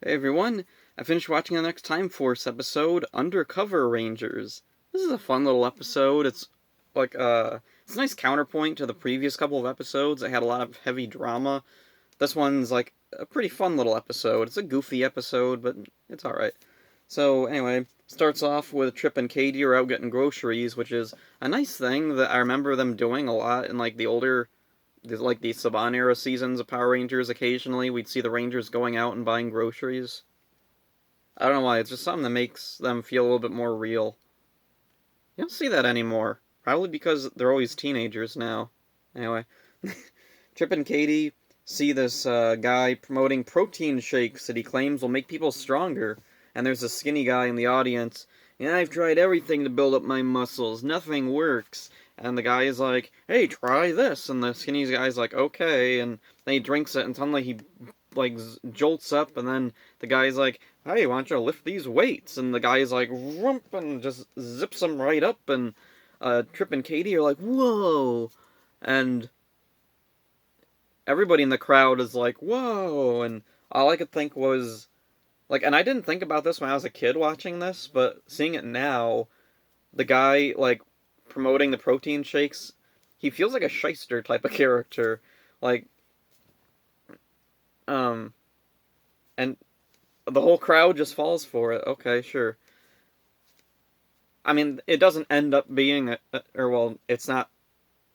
Hey everyone, I finished watching the next Time Force episode, Undercover Rangers. This is a fun little episode. It's a nice counterpoint to the previous couple of episodes that had a lot of heavy drama. This one's like a pretty fun little episode. It's a goofy episode, but it's alright. So anyway, starts off with Trip and Katie are out getting groceries, which is a nice thing that I remember them doing a lot in like the older the Saban era seasons of Power Rangers. Occasionally, we'd see the Rangers going out and buying groceries. I don't know why, it's just something that makes them feel a little bit more real. You don't see that anymore. Probably because they're always teenagers now. Anyway, Trip and Katie see this guy promoting protein shakes that he claims will make people stronger. And there's a skinny guy in the audience. And I've tried everything to build up my muscles. Nothing works. And the guy is like, hey, try this. And the skinny guy's like, okay. And then he drinks it, and suddenly he like jolts up, and then the guy's like, hey, why don't you lift these weights? And the guy's like, rump, and just zips him right up, and Trip and Katie are like, whoa! And everybody in the crowd is like, whoa! And all I could think was, like, and I didn't think about this when I was a kid watching this, but seeing it now, the guy, like, promoting the protein shakes, he feels like a shyster type of character. Like, um, and the whole crowd just falls for it. Okay, sure. I mean, it doesn't end up being it's not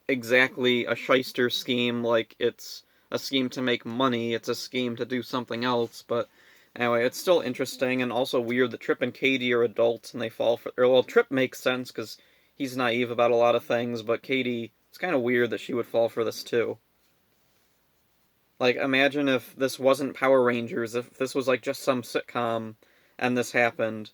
exactly a shyster scheme, like it's a scheme to make money, it's a scheme to do something else, but anyway, it's still interesting and also weird that Trip and Katie are adults and they fall for. Or, well, Trip makes sense because he's naive about a lot of things, but Katie, it's kind of weird that she would fall for this too. Like, imagine if this wasn't Power Rangers, if this was like just some sitcom and this happened.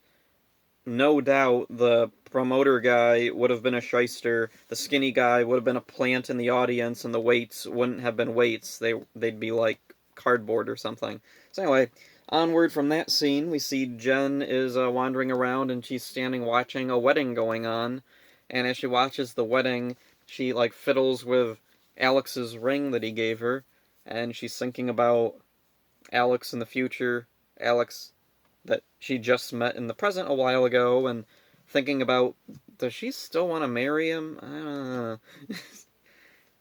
No doubt the promoter guy would have been a shyster, the skinny guy would have been a plant in the audience, and the weights wouldn't have been weights. They'd be like cardboard or something. So anyway, onward from that scene, we see Jen is wandering around and she's standing watching a wedding going on. And as she watches the wedding, she like fiddles with Alex's ring that he gave her, and she's thinking about Alex in the future. Alex that she just met in the present a while ago, and thinking about, does she still want to marry him? I don't know.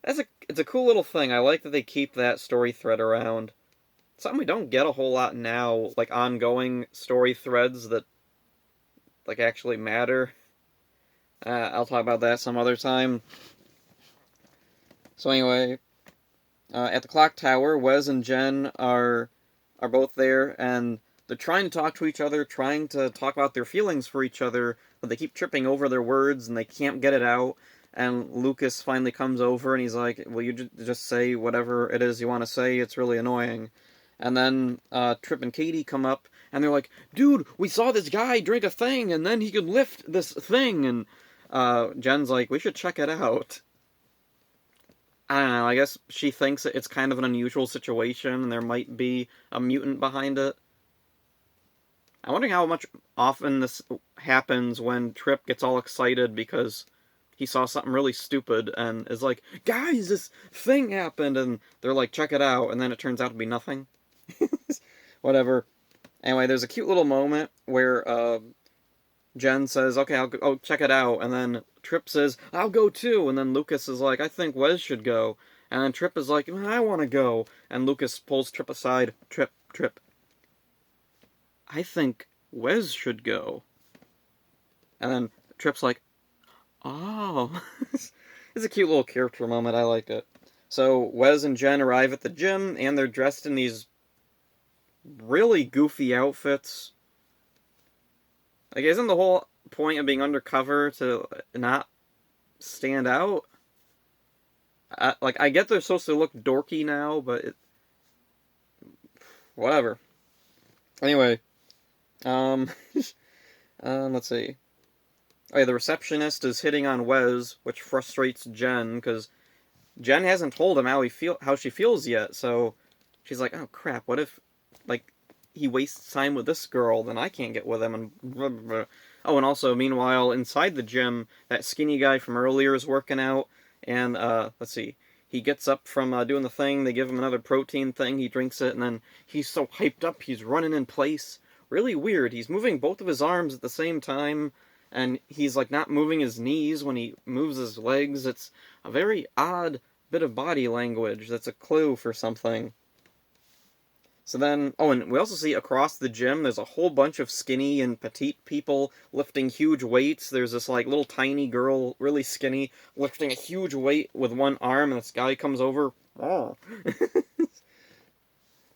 It's a cool little thing. I like that they keep that story thread around. Something we don't get a whole lot now, like ongoing story threads that like actually matter. I'll talk about that some other time. So anyway, at the clock tower, Wes and Jen are both there, and they're trying to talk to each other, trying to talk about their feelings for each other, but they keep tripping over their words and they can't get it out. And Lucas finally comes over and he's like, "Will you just say whatever it is you want to say? It's really annoying." And then Trip and Katie come up and they're like, "Dude, we saw this guy drink a thing and then he could lift this thing." And Jen's like, "We should check it out." I don't know, I guess she thinks it's kind of an unusual situation and there might be a mutant behind it. I'm wondering how much often this happens when Trip gets all excited because he saw something really stupid and is like, guys, this thing happened, and they're like, check it out, and then it turns out to be nothing. Whatever. Anyway, there's a cute little moment where Jen says, okay, I'll check it out, and then Trip says, I'll go too, and then Lucas is like, I think Wes should go, and then Trip is like, I want to go, and Lucas pulls Trip aside. Trip, I think Wes should go. And then Trip's like, oh. It's a cute little character moment. I like it. So Wes and Jen arrive at the gym, and they're dressed in these really goofy outfits. Like, isn't the whole point of being undercover to not stand out? I get they're supposed to look dorky now, but whatever. Anyway, um, let's see. Oh yeah, the receptionist is hitting on Wes, which frustrates Jen because Jen hasn't told him how she feels yet. So she's like, "Oh crap! What if like he wastes time with this girl? Then I can't get with him." And blah, blah, blah. Oh, and also meanwhile inside the gym, that skinny guy from earlier is working out, and let's see, he gets up from doing the thing. They give him another protein thing. He drinks it, and then he's so hyped up, he's running in place. Really weird. He's moving both of his arms at the same time, and he's like not moving his knees when he moves his legs. It's a very odd bit of body language that's a clue for something. So then, oh, and we also see across the gym, there's a whole bunch of skinny and petite people lifting huge weights. There's this, like, little tiny girl, really skinny, lifting a huge weight with one arm, and this guy comes over. Oh.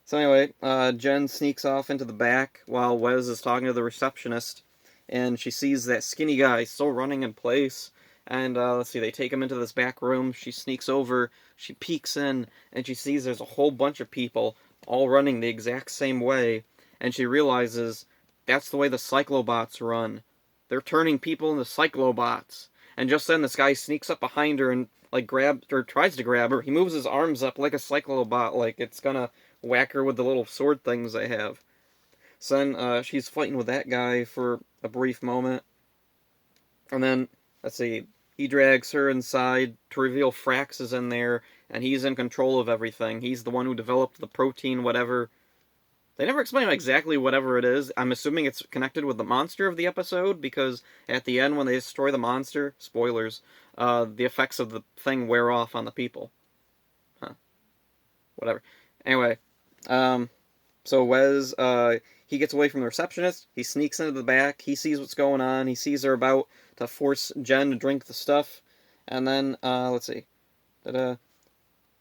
So anyway, Jen sneaks off into the back while Wes is talking to the receptionist, and she sees that skinny guy still running in place. And, let's see, they take him into this back room. She sneaks over, she peeks in, and she sees there's a whole bunch of people all running the exact same way, and she realizes that's the way the cyclobots run. They're turning people into cyclobots. And just then this guy sneaks up behind her and like grabs or tries to grab her. He moves his arms up like a cyclobot, like it's gonna whack her with the little sword things they have. So then she's fighting with that guy for a brief moment. And then, let's see, he drags her inside to reveal Frax is in there, and he's in control of everything. He's the one who developed the protein, whatever. They never explain exactly whatever it is. I'm assuming it's connected with the monster of the episode, because at the end, when they destroy the monster, spoilers, the effects of the thing wear off on the people. Huh. Whatever. Anyway, so Wes, he gets away from the receptionist, he sneaks into the back, he sees what's going on, he sees her about to force Jen to drink the stuff, and then, let's see,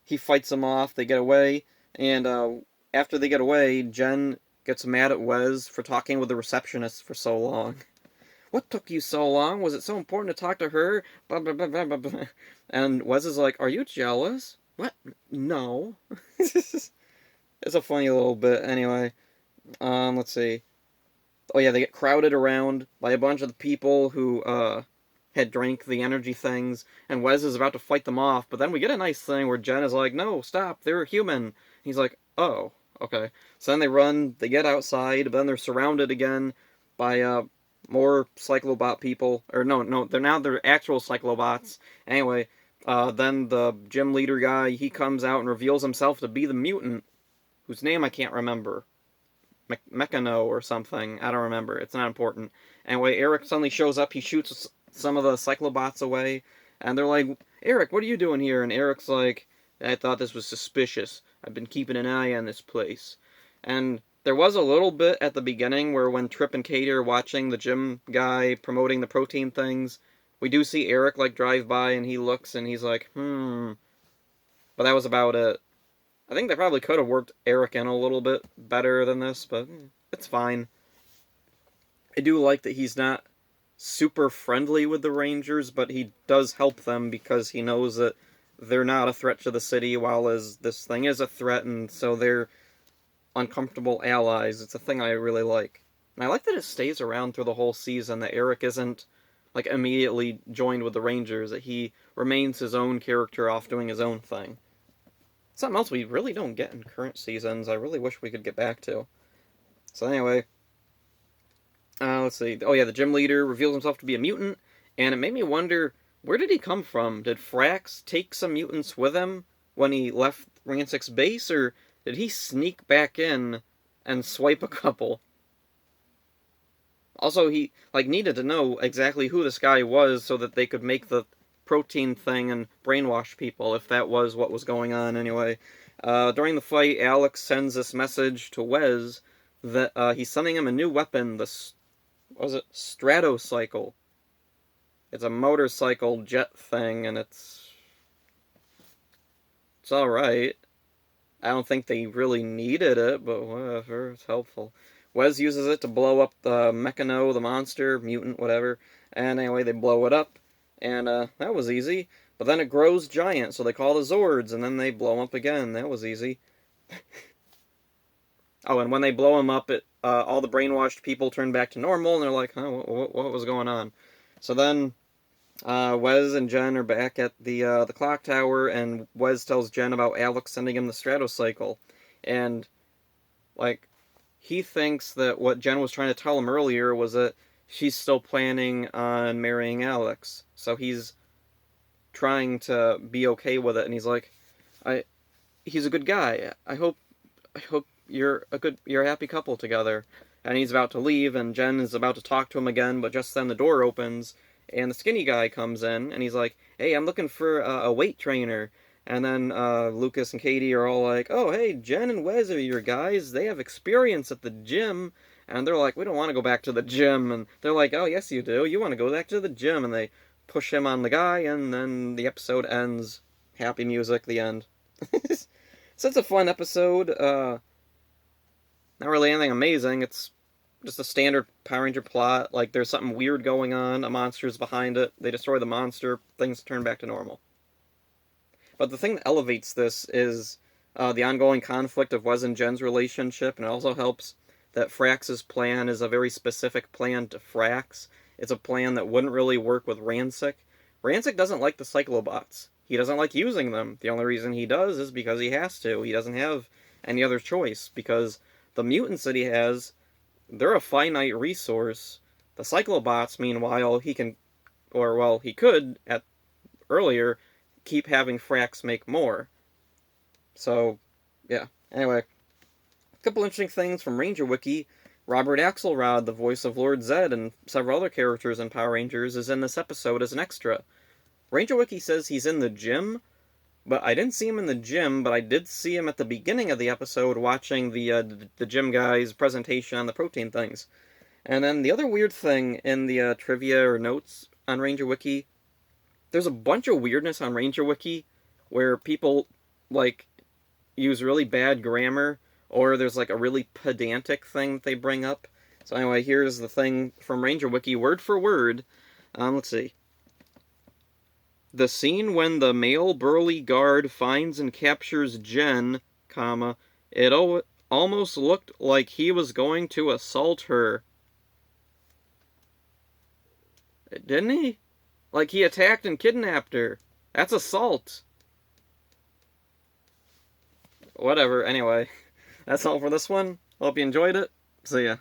he fights them off, they get away, and, after they get away, Jen gets mad at Wes for talking with the receptionist for so long. What took you so long? Was it so important to talk to her? Blah, blah, blah, blah, blah. And Wes is like, are you jealous? What? No. It's a funny little bit. Anyway, let's see. Oh yeah, they get crowded around by a bunch of the people who, had drank the energy things, and Wes is about to fight them off, but then we get a nice thing where Jen is like, no, stop, they're human. He's like, oh, okay. So then they run, they get outside, but then they're surrounded again by, more Cyclobot people. Or no, they're actual Cyclobots. Anyway, then the gym leader guy, he comes out and reveals himself to be the mutant, whose name I can't remember. Mechano or something. I don't remember. It's not important. Anyway, Eric suddenly shows up. He shoots some of the Cyclobots away. And they're like, Eric, what are you doing here? And Eric's like, I thought this was suspicious. I've been keeping an eye on this place. And there was a little bit at the beginning where when Trip and Katie are watching the gym guy promoting the protein things, we do see Eric like drive by and he looks and he's like, But that was about it. I think they probably could have worked Eric in a little bit better than this, but it's fine. I do like that he's not super friendly with the Rangers, but he does help them because he knows that they're not a threat to the city, while as this thing is a threat, and so they're uncomfortable allies. It's a thing I really like. And I like that it stays around through the whole season, that Eric isn't like immediately joined with the Rangers, that he remains his own character off doing his own thing. Something else we really don't get in current seasons, I really wish we could get back to. So anyway, let's see. Oh yeah, the gym leader reveals himself to be a mutant, and it made me wonder, where did he come from? Did Frax take some mutants with him when he left Ransic's base, or did he sneak back in and swipe a couple? Also, he needed to know exactly who this guy was so that they could make the protein thing and brainwash people, if that was what was going on anyway. During the fight, Alex sends this message to Wes that he's sending him a new weapon, Stratocycle. It's a motorcycle jet thing, and it's alright. I don't think they really needed it, but whatever, it's helpful. Wes uses it to blow up the Mechano, the monster, mutant, whatever, and anyway, they blow it up. And that was easy. But then it grows giant, so they call the Zords, and then they blow up again. That was easy. Oh, and when they blow him up, all the brainwashed people turn back to normal, and they're like, huh, what was going on? So then Wes and Jen are back at the clock tower, and Wes tells Jen about Alex sending him the Stratocycle. And, he thinks that what Jen was trying to tell him earlier was that she's still planning on marrying Alex. So he's trying to be okay with it, and he's like, I he's a good guy. I hope you're a happy couple together. And he's about to leave, and Jen is about to talk to him again, but just then the door opens, and the skinny guy comes in, and he's like, "Hey, I'm looking for a weight trainer." And then Lucas and Katie are all like, "Oh, hey, Jen and Wes are your guys. They have experience at the gym." And they're like, "We don't want to go back to the gym." And they're like, "Oh, yes, you do. You want to go back to the gym." And they push him on the guy, and then the episode ends. Happy music, the end. So it's a fun episode. Not really anything amazing. It's just a standard Power Ranger plot. Like, there's something weird going on, a monster's behind it, they destroy the monster, things turn back to normal. But the thing that elevates this is the ongoing conflict of Wes and Jen's relationship, and it also helps that Frax's plan is a very specific plan to Frax. It's a plan that wouldn't really work with Ransik. Ransik doesn't like the Cyclobots. He doesn't like using them. The only reason he does is because he has to. He doesn't have any other choice, because the mutants that he has, they're a finite resource. The Cyclobots, meanwhile, he can, or well, he could at earlier keep having Frax make more. So, yeah. Anyway, a couple interesting things from Ranger Wiki. Robert Axelrod, the voice of Lord Zed and several other characters in Power Rangers, is in this episode as an extra. Ranger Wiki says he's in the gym, but I didn't see him in the gym, but I did see him at the beginning of the episode watching the gym guy's presentation on the protein things. And then the other weird thing in the trivia or notes on Ranger Wiki, there's a bunch of weirdness on Ranger Wiki where people, like, use really bad grammar, or there's, like, a really pedantic thing that they bring up. So anyway, here's the thing from Ranger Wiki, word for word. Let's see. The scene when the male burly guard finds and captures Jen, comma, it almost looked like he was going to assault her. Didn't he? Like, he attacked and kidnapped her. That's assault. Whatever, anyway. That's all for this one. Hope you enjoyed it. See ya.